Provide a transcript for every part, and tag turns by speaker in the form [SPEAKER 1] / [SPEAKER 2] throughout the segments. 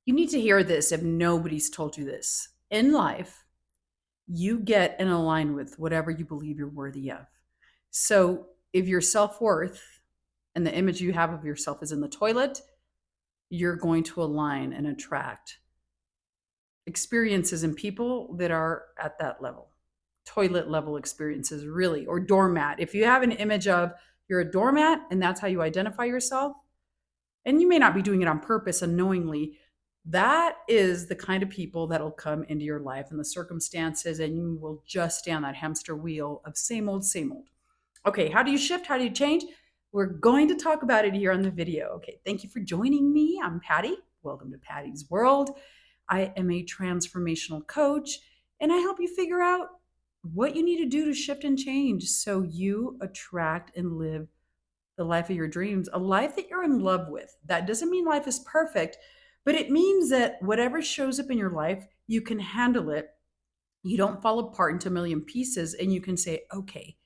[SPEAKER 1] You need to hear this if nobody's told you this. In life, you get and align with whatever you believe you're worthy of. So if your self worth and the image you have of yourself is in the toilet, you're going to align and attract experiences and people that are at that level. Toilet level experiences, really, or doormat. If you have an image of you're a doormat and that's how you identify yourself, and you may not be doing it on purpose unknowingly, that is the kind of people that'll come into your life and the circumstances, and you will just stay on that hamster wheel of same old, same old. Okay, how do you shift? How do you change? We're going to talk about it here on the video. Okay, thank you for joining me. I'm Patty. Welcome to Patty's World. I am a transformational coach, and I help you figure out what you need to do to shift and change so you attract and live the life of your dreams, a life that you're in love with. That doesn't mean life is perfect, but it means that whatever shows up in your life, you can handle it. You don't fall apart into a million pieces, and you can say, okay,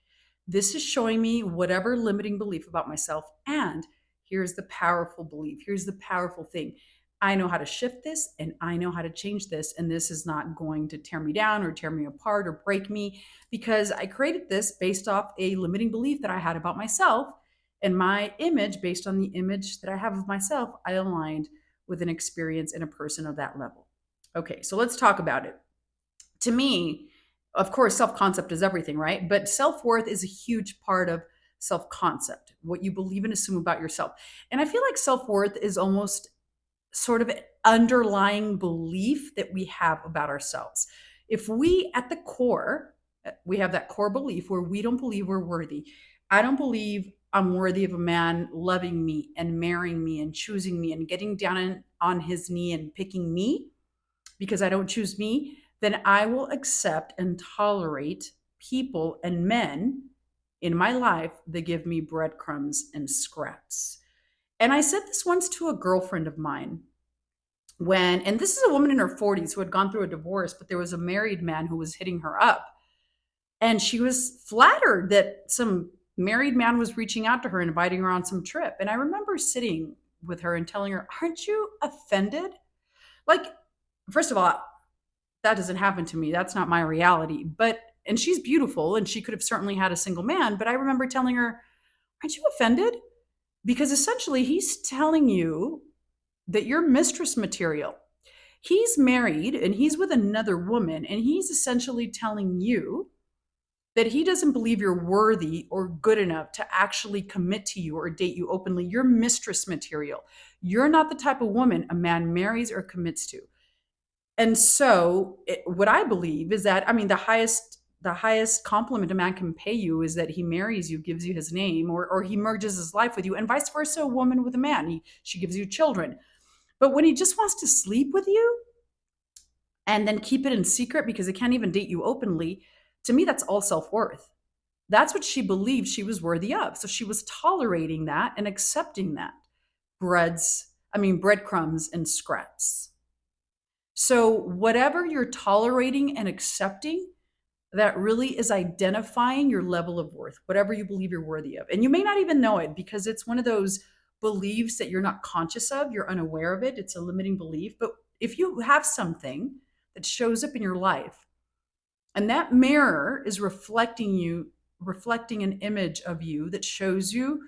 [SPEAKER 1] this is showing me whatever limiting belief about myself. And here's the powerful belief. Here's the powerful thing. I know how to shift this and I know how to change this. And this is not going to tear me down or tear me apart or break me because I created this based off a limiting belief that I had about myself. And my image, based on the image that I have of myself, I aligned with an experience and a person of that level. Okay, so let's talk about it. To me, of course, self concept is everything, right? But self worth is a huge part of self concept, what you believe and assume about yourself. And I feel like self worth is almost sort of an underlying belief that we have about ourselves. If we, at the core, we have that core belief where we don't believe we're worthy. I don't believe I'm worthy of a man loving me and marrying me and choosing me and getting down on his knee and picking me because I don't choose me, then I will accept and tolerate people and men in my life that give me breadcrumbs and scraps. And I said this once to a girlfriend of mine and this is a woman in her 40s who had gone through a divorce, but there was a married man who was hitting her up. And she was flattered that some married man was reaching out to her, inviting her on some trip. And I remember sitting with her and telling her, aren't you offended? Like, first of all, that doesn't happen to me. That's not my reality. And she's beautiful and she could have certainly had a single man. But I remember telling her, aren't you offended? Because essentially he's telling you that you're mistress material. He's married and he's with another woman, and he's essentially telling you that he doesn't believe you're worthy or good enough to actually commit to you or date you openly. You're mistress material. You're not the type of woman a man marries or commits to. And so, what I believe is that, I mean, the highest compliment a man can pay you is that he marries you, gives you his name, or he merges his life with you, and vice versa. A woman with a man, she gives you children. But when he just wants to sleep with you and then keep it in secret because he can't even date you openly, to me, that's all self worth. That's what she believed she was worthy of. So she was tolerating that and accepting that breadcrumbs and scraps. So, whatever you're tolerating and accepting, that really is identifying your level of worth, whatever you believe you're worthy of. And you may not even know it because it's one of those beliefs that you're not conscious of, you're unaware of it. It's a limiting belief. But if you have something that shows up in your life and that mirror is reflecting an image of you that shows you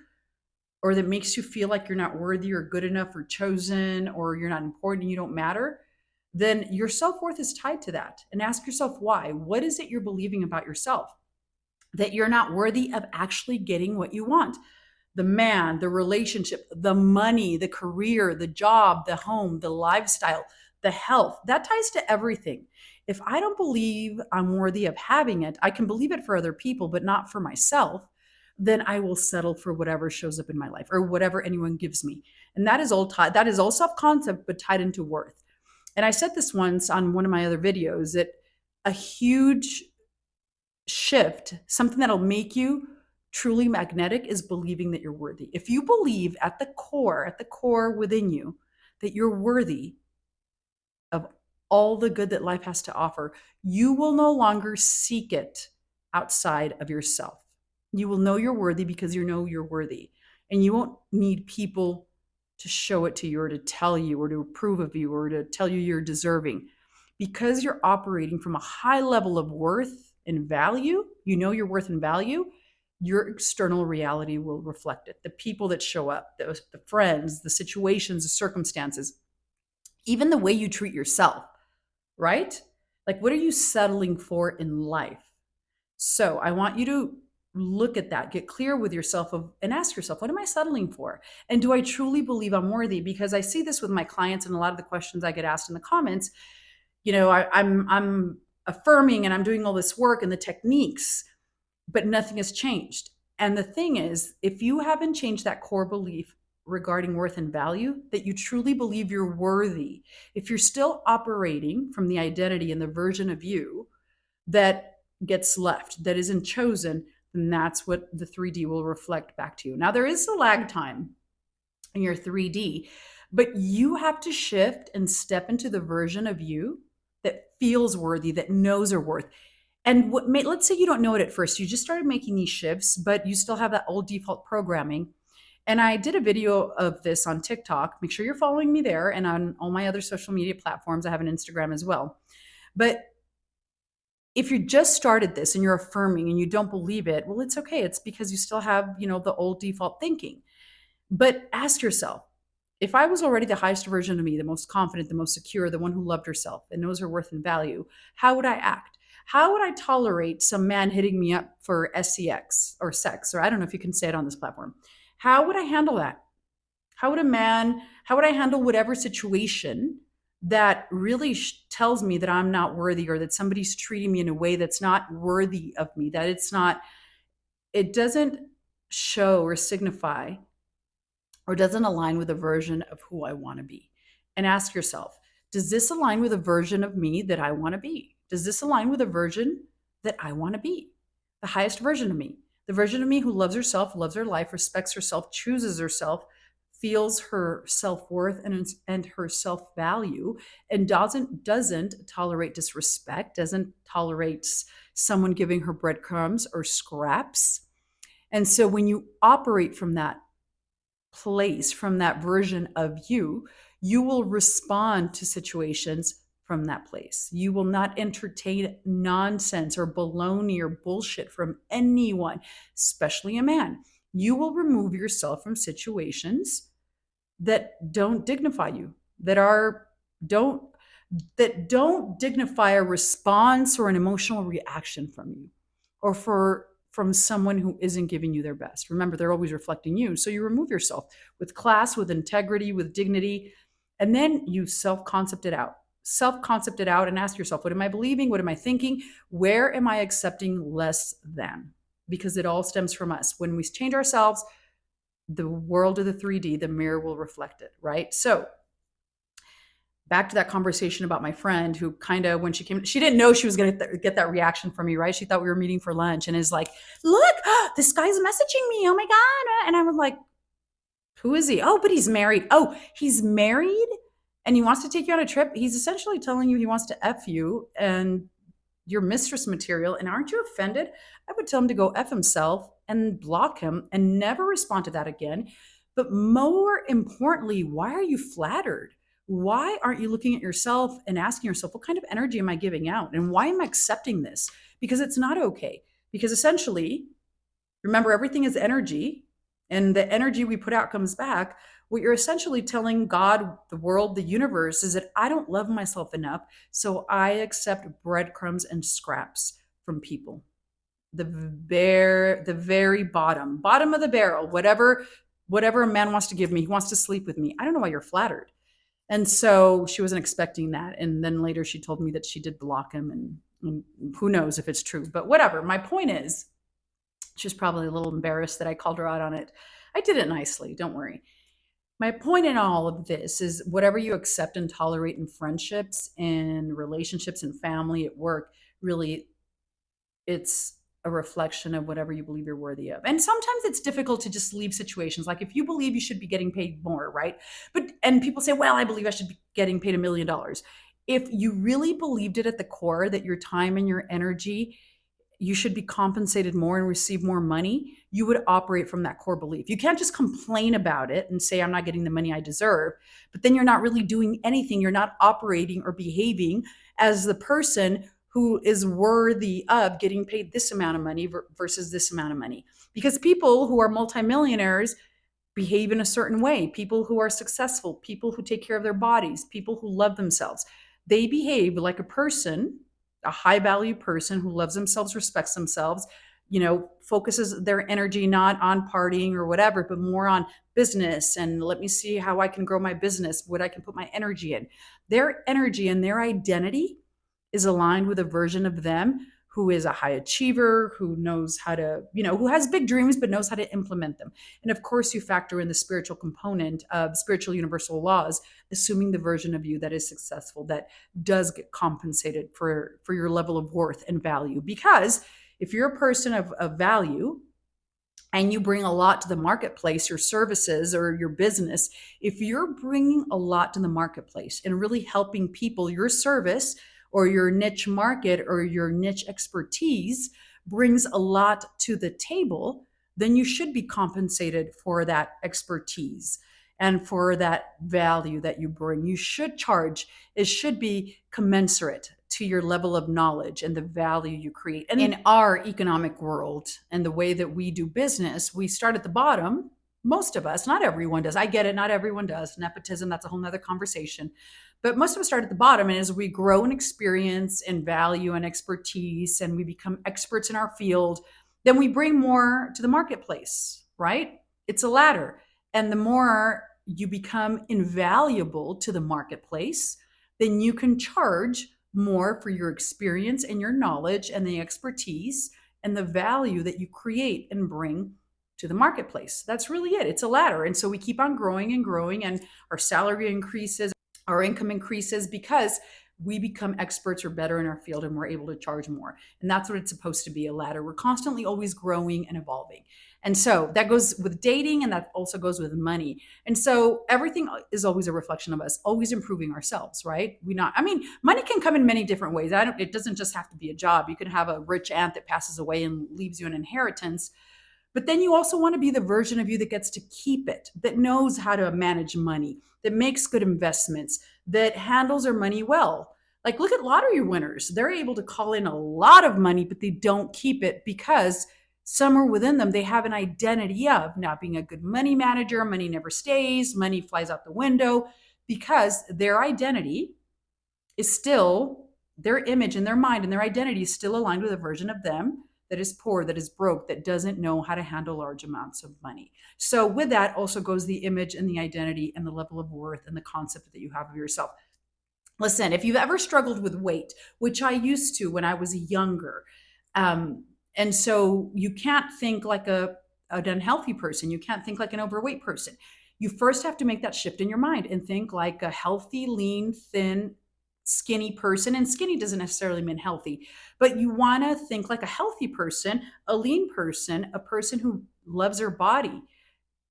[SPEAKER 1] or that makes you feel like you're not worthy or good enough or chosen or you're not important and you don't matter, then your self-worth is tied to that. And ask yourself why. What is it you're believing about yourself? That you're not worthy of actually getting what you want. The man, the relationship, the money, the career, the job, the home, the lifestyle, the health. That ties to everything. If I don't believe I'm worthy of having it, I can believe it for other people, but not for myself, then I will settle for whatever shows up in my life or whatever anyone gives me. And that is all self-concept, but tied into worth. And I said this once on one of my other videos that a huge shift, something that'll make you truly magnetic, is believing that you're worthy. If you believe at the core within you that you're worthy of all the good that life has to offer, you will no longer seek it outside of yourself. You will know you're worthy because you know you're worthy. And you won't need people to show it to you or to tell you or to approve of you or to tell you you're deserving. Because you're operating from a high level of worth and value, you know your worth and value, your external reality will reflect it. The people that show up, the friends, the situations, the circumstances, even the way you treat yourself, right? Like, what are you settling for in life? So I want you to look at that, get clear with yourself and ask yourself, what am I settling for? And do I truly believe I'm worthy? Because I see this with my clients and a lot of the questions I get asked in the comments. I'm affirming and I'm doing all this work and the techniques, but nothing has changed. And the thing is, if you haven't changed that core belief regarding worth and value, that you truly believe you're worthy, if you're still operating from the identity and the version of you that gets left, that isn't chosen, then that's what the 3D will reflect back to you. Now, there is a lag time in your 3D, but you have to shift and step into the version of you that feels worthy, that knows her worth. And let's say you don't know it at first, you just started making these shifts, but you still have that old default programming. And I did a video of this on TikTok. Make sure you're following me there and on all my other social media platforms. I have an Instagram as well. But if you just started this and you're affirming and you don't believe it, well, it's okay. It's because you still have, the old default thinking. But ask yourself, if I was already the highest version of me, the most confident, the most secure, the one who loved herself and knows her worth and value, how would I act? How would I tolerate some man hitting me up for sex or sex? Or I don't know if you can say it on this platform. How would I handle that? How would I handle whatever situation that really tells me that I'm not worthy or that somebody's treating me in a way that's not worthy of me, that it doesn't show or signify or doesn't align with a version of who I want to be? And ask yourself, does this align with a version of me that I want to be? Does this align with a version that I want to be? The highest version of me, the version of me who loves herself, loves her life, respects herself, chooses herself, feels her self-worth and her self-value, and doesn't tolerate disrespect, doesn't tolerate someone giving her breadcrumbs or scraps. And so when you operate from that place, from that version of you, you will respond to situations from that place. You will not entertain nonsense or baloney or bullshit from anyone, especially a man. You will remove yourself from situations that don't dignify you, don't that don't dignify a response or an emotional reaction from you, or from someone who isn't giving you their best. Remember, they're always reflecting you. So you remove yourself with class, with integrity, with dignity, and then you self-concept it out. Self-concept it out and ask yourself, what am I believing? What am I thinking? Where am I accepting less than? Because it all stems from us. When we change ourselves, the world of the 3D, the mirror will reflect it, right? So back to that conversation about my friend who kind of, when she came, she didn't know she was going to get that reaction from me, right? She thought we were meeting for lunch and is like, look, this guy's messaging me. Oh my God. And I was like, who is he? Oh, but he's married. Oh, he's married and he wants to take you on a trip. He's essentially telling you he wants to F you and your mistress material. And aren't you offended? I would tell him to go F himself and block him and never respond to that again. But more importantly, why are you flattered? Why aren't you looking at yourself and asking yourself, what kind of energy am I giving out? And why am I accepting this? Because it's not okay. Because essentially, remember, everything is energy, and the energy we put out comes back. What you're essentially telling God, the world, the universe is that I don't love myself enough, so I accept breadcrumbs and scraps from people. The very bottom of the barrel, whatever a man wants to give me, he wants to sleep with me. I don't know why you're flattered. And so she wasn't expecting that. And then later she told me that she did block him, and who knows if it's true, but whatever. My point is, she's probably a little embarrassed that I called her out on it. I did it nicely, don't worry. My point in all of this is whatever you accept and tolerate in friendships and relationships and family at work, really, it's a reflection of whatever you believe you're worthy of. And sometimes it's difficult to just leave situations. Like if you believe you should be getting paid more, right? And people say, well, I believe I should be getting paid $1 million. If you really believed it at the core, that your time and your energy you should be compensated more and receive more money, you would operate from that core belief. You can't just complain about it and say, I'm not getting the money I deserve, but then you're not really doing anything. You're not operating or behaving as the person who is worthy of getting paid this amount of money versus this amount of money. Because people who are multimillionaires behave in a certain way. People who are successful, people who take care of their bodies, people who love themselves, they behave like a person, a high value person who loves themselves, respects themselves, focuses their energy not on partying or whatever, but more on business and let me see how I can grow my business, what I can put my energy in. Their energy and their identity is aligned with a version of them who is a high achiever, who knows how to, who has big dreams, but knows how to implement them. And of course, you factor in the spiritual component of spiritual universal laws, assuming the version of you that is successful, that does get compensated for your level of worth and value. Because if you're a person of value, and you bring a lot to the marketplace, your services or your business, if you're bringing a lot to the marketplace and really helping people, your service or your niche market or your niche expertise brings a lot to the table, then you should be compensated for that expertise and for that value that you bring. You should charge, it should be commensurate to your level of knowledge and the value you create. And in our economic world and the way that we do business, we start at the bottom. Most of us, not everyone does. I get it, not everyone does. Nepotism, that's a whole nother conversation. But most of us start at the bottom. And as we grow in experience and value and expertise, and we become experts in our field, then we bring more to the marketplace, right? It's a ladder. And the more you become invaluable to the marketplace, then you can charge more for your experience and your knowledge and the expertise and the value that you create and bring to the marketplace. That's really it. It's a ladder. And so we keep on growing and growing, and our salary increases, our income increases because we become experts or better in our field and we're able to charge more. And that's what it's supposed to be, a ladder. We're constantly always growing and evolving. And so that goes with dating, and that also goes with money. And so everything is always a reflection of us, always improving ourselves, right? Money can come in many different ways. It doesn't just have to be a job. You can have a rich aunt that passes away and leaves you an inheritance. But then you also want to be the version of you that gets to keep it, that knows how to manage money, that makes good investments, that handles their money well. Like, look at lottery winners. They're able to call in a lot of money, but they don't keep it because somewhere within them, they have an identity of not being a good money manager. Money never stays, money flies out the window, because their identity is still, their image and their mind and their identity is still aligned with a version of them that is poor, that is broke, that doesn't know how to handle large amounts of money. So with that also goes the image and the identity and the level of worth and the concept that you have of yourself. Listen, if you've ever struggled with weight, which I used to when I was younger, and so you can't think like an unhealthy person, you can't think like an overweight person. You first have to make that shift in your mind and think like a healthy, lean, thin, skinny person. And skinny doesn't necessarily mean healthy, but you want to think like a healthy person, a lean person, a person who loves their body.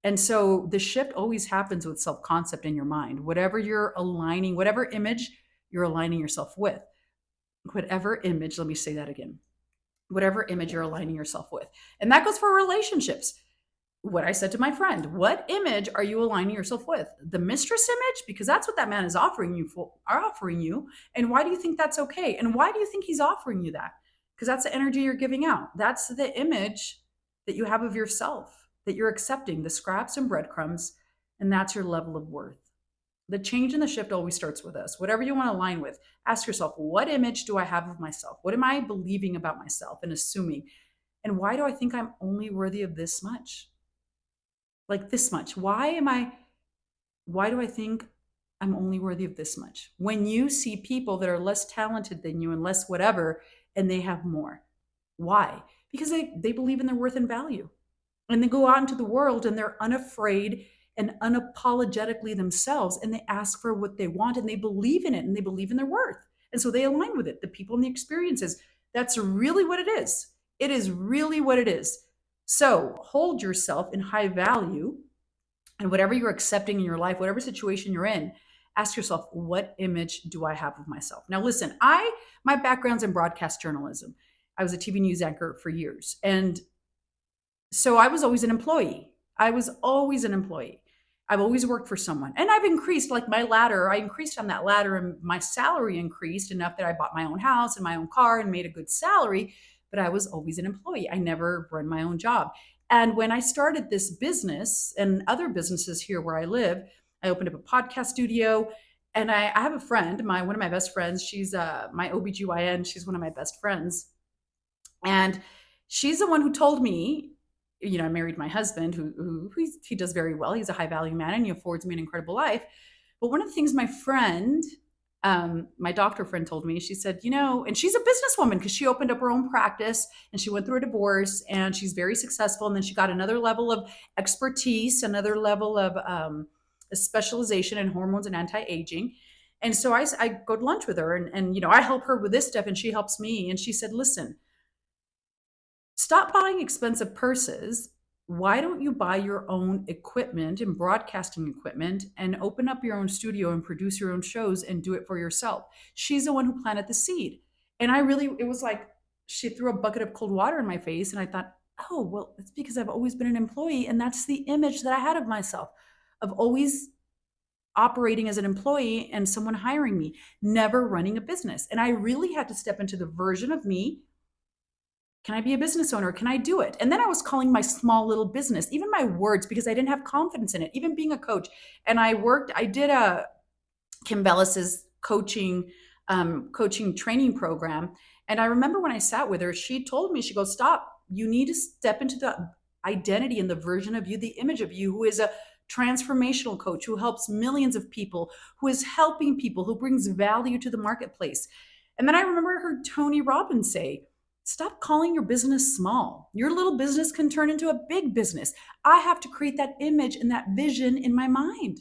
[SPEAKER 1] And so the shift always happens with self concept in your mind. Whatever you're aligning, whatever image you're aligning yourself with, whatever image, let me say that again, whatever image you're aligning yourself with. And that goes for relationships. What I said to my friend, what image are you aligning yourself with? The mistress image? Because that's what that man is offering you. And why do you think that's okay? And why do you think he's offering you that? Because that's the energy you're giving out. That's the image that you have of yourself, that you're accepting, the scraps and breadcrumbs, and that's your level of worth. The change and the shift always starts with us. Whatever you want to align with, ask yourself, what image do I have of myself? What am I believing about myself and assuming? And why do I think I'm only worthy of this much? Like this much. Why do I think I'm only worthy of this much? When you see people that are less talented than you and less whatever, and they have more. Why? Because they believe in their worth and value. And they go out into the world and they're unafraid and unapologetically themselves, and they ask for what they want and they believe in it and they believe in their worth. And so they align with it, the people and the experiences. That's really what it is. It is really what it is. So hold yourself in high value, and whatever you're accepting in your life, whatever situation you're in, ask yourself, what image do I have of myself? Now, listen, my background's in broadcast journalism. I was a TV news anchor for years. And so I was always an employee. I was always an employee. I've always worked for someone. And I've increased like my ladder. I increased on that ladder and my salary increased enough that I bought my own house and my own car and made a good salary. But I was always an employee. I never run my own job. And when I started this business and other businesses here where I live, I opened up a podcast studio. And I have a friend, one of my best friends. She's my OBGYN. She's one of my best friends. And she's the one who told me, I married my husband, who he does very well. He's a high value man and he affords me an incredible life. But one of the things my friend, my doctor friend told me, she said, and she's a businesswoman because she opened up her own practice and she went through a divorce and she's very successful. And then she got another level of expertise, another level of a specialization in hormones and anti-aging. And so I go to lunch with her and I help her with this stuff and she helps me. And she said, listen, stop buying expensive purses. Why don't you buy your own equipment and broadcasting equipment and open up your own studio and produce your own shows and do it for yourself? She's the one who planted the seed. And it was like she threw a bucket of cold water in my face. And I thought, oh, well, it's because I've always been an employee. And that's the image that I had of myself, of always operating as an employee and someone hiring me, never running a business. And I really had to step into the version of me. Can I be a business owner? Can I do it? And then I was calling my small little business, even my words, because I didn't have confidence in it, even being a coach. And I did Kim Bellis's coaching training program. And I remember when I sat with her, she told me, she goes, stop, you need to step into the identity and the version of you, the image of you, who is a transformational coach, who helps millions of people, who is helping people, who brings value to the marketplace. And then I remember I heard Tony Robbins say, stop calling your business small. Your little business can turn into a big business. I have to create that image and that vision in my mind.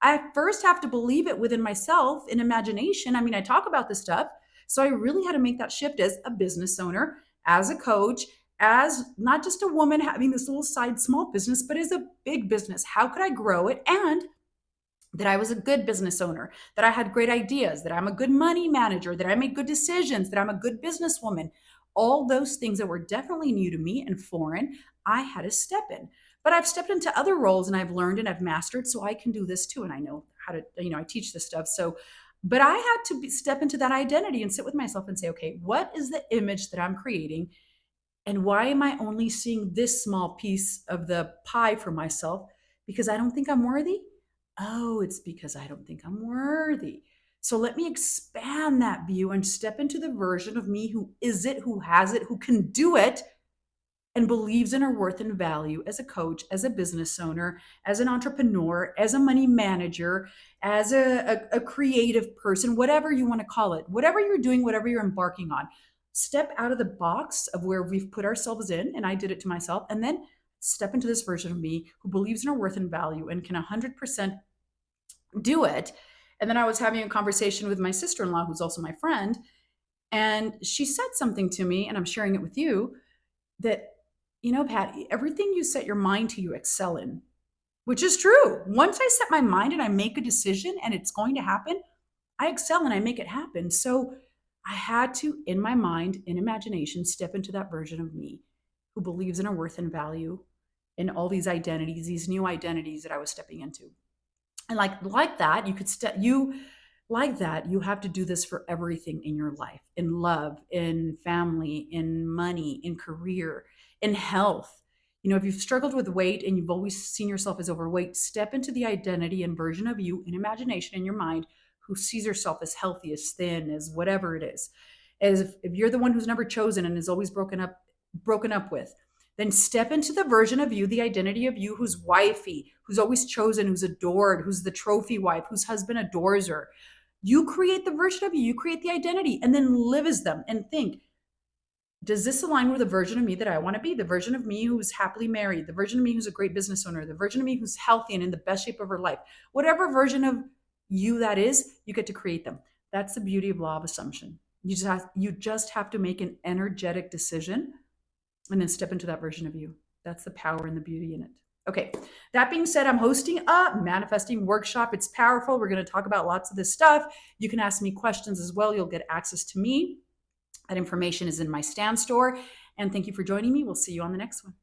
[SPEAKER 1] I first have to believe it within myself in imagination. I mean, I talk about this stuff. So I really had to make that shift as a business owner, as a coach, as not just a woman having this little side small business, but as a big business. How could I grow it? And that I was a good business owner, that I had great ideas, that I'm a good money manager, that I make good decisions, that I'm a good businesswoman. All those things that were definitely new to me and foreign, I had to step in. But I've stepped into other roles and I've learned and I've mastered, so I can do this too. And I know how to, I teach this stuff. So, but I had to step into that identity and sit with myself and say, okay, what is the image that I'm creating? And why am I only seeing this small piece of the pie for myself? Because I don't think I'm worthy? Oh, it's because I don't think I'm worthy. So let me expand that view and step into the version of me who is it, who has it, who can do it, and believes in her worth and value as a coach, as a business owner, as an entrepreneur, as a money manager, as a creative person, whatever you want to call it, whatever you're doing, whatever you're embarking on. Step out of the box of where we've put ourselves in, and I did it to myself, and then step into this version of me who believes in her worth and value and can 100% do it. And then I was having a conversation with my sister-in-law, who's also my friend, and she said something to me, and I'm sharing it with you, that, Pat, everything you set your mind to, you excel in, which is true. Once I set my mind and I make a decision and it's going to happen, I excel and I make it happen. So I had to, in my mind, in imagination, step into that version of me who believes in her worth and value in all these identities, these new identities that I was stepping into. And like that, you have to do this for everything in your life, in love, in family, in money, in career, in health. If you've struggled with weight and you've always seen yourself as overweight, step into the identity and version of you in imagination in your mind who sees herself as healthy, as thin, as whatever it is. As if you're the one who's never chosen and is always broken up with, then step into the version of you, the identity of you who's wifey, who's always chosen, who's adored, who's the trophy wife, whose husband adores her. You create the version of you, you create the identity, and then live as them and think, does this align with the version of me that I want to be? The version of me who's happily married, the version of me who's a great business owner, the version of me who's healthy and in the best shape of her life. Whatever version of you that is, you get to create them. That's the beauty of law of assumption. You just have to make an energetic decision and then step into that version of you. That's the power and the beauty in it. Okay, that being said, I'm hosting a manifesting workshop. It's powerful. We're going to talk about lots of this stuff. You can ask me questions as well. You'll get access to me. That information is in my Stan store. And thank you for joining me. We'll see you on the next one.